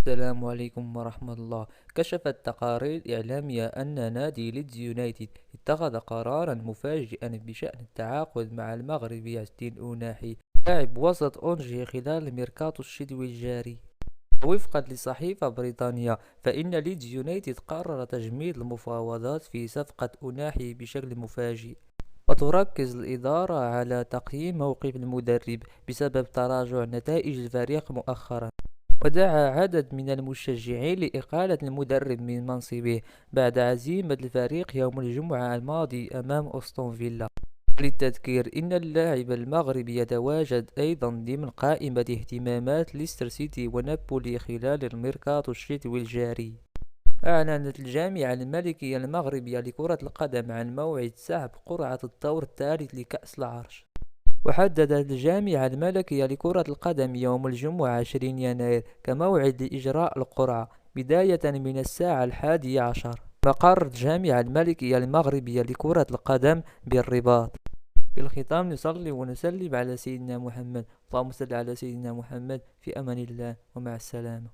السلام عليكم ورحمة الله. كشفت تقارير إعلامية أن نادي ليدز يونايتد اتخذ قرارا مفاجئا بشأن التعاقد مع المغربي عزدين أوناحي لاعب وسط أونجي خلال ميركاتو الشتوي الجاري. وفقا لصحيفة بريطانية، فإن ليدز يونايتد قرر تجميد المفاوضات في صفقة أوناحي بشكل مفاجئ، وتركز الإدارة على تقييم موقف المدرب بسبب تراجع نتائج الفريق مؤخرا. ودعا عدد من المشجعين لإقالة المدرب من منصبه بعد هزيمة الفريق يوم الجمعة الماضي أمام أستون فيلا. للتذكير، إن اللاعب المغربي يتواجد أيضا ضمن قائمة اهتمامات ليستر سيتي ونابولي خلال الميركاتو الشتوي الجاري. أعلنت الجامعة الملكية المغربية لكرة القدم عن موعد سحب قرعة الدور الثالث لكأس العرش. وحددت الجامعة الملكية لكرة القدم يوم الجمعة 20 يناير كموعد لإجراء القرعة، بداية من الساعة 11. مقر الجامعة الملكية المغربية لكرة القدم بالرباط. في الختام نصلي ونسلم على سيدنا محمد. اللهم صل على سيدنا محمد. في أمان الله ومع السلامة.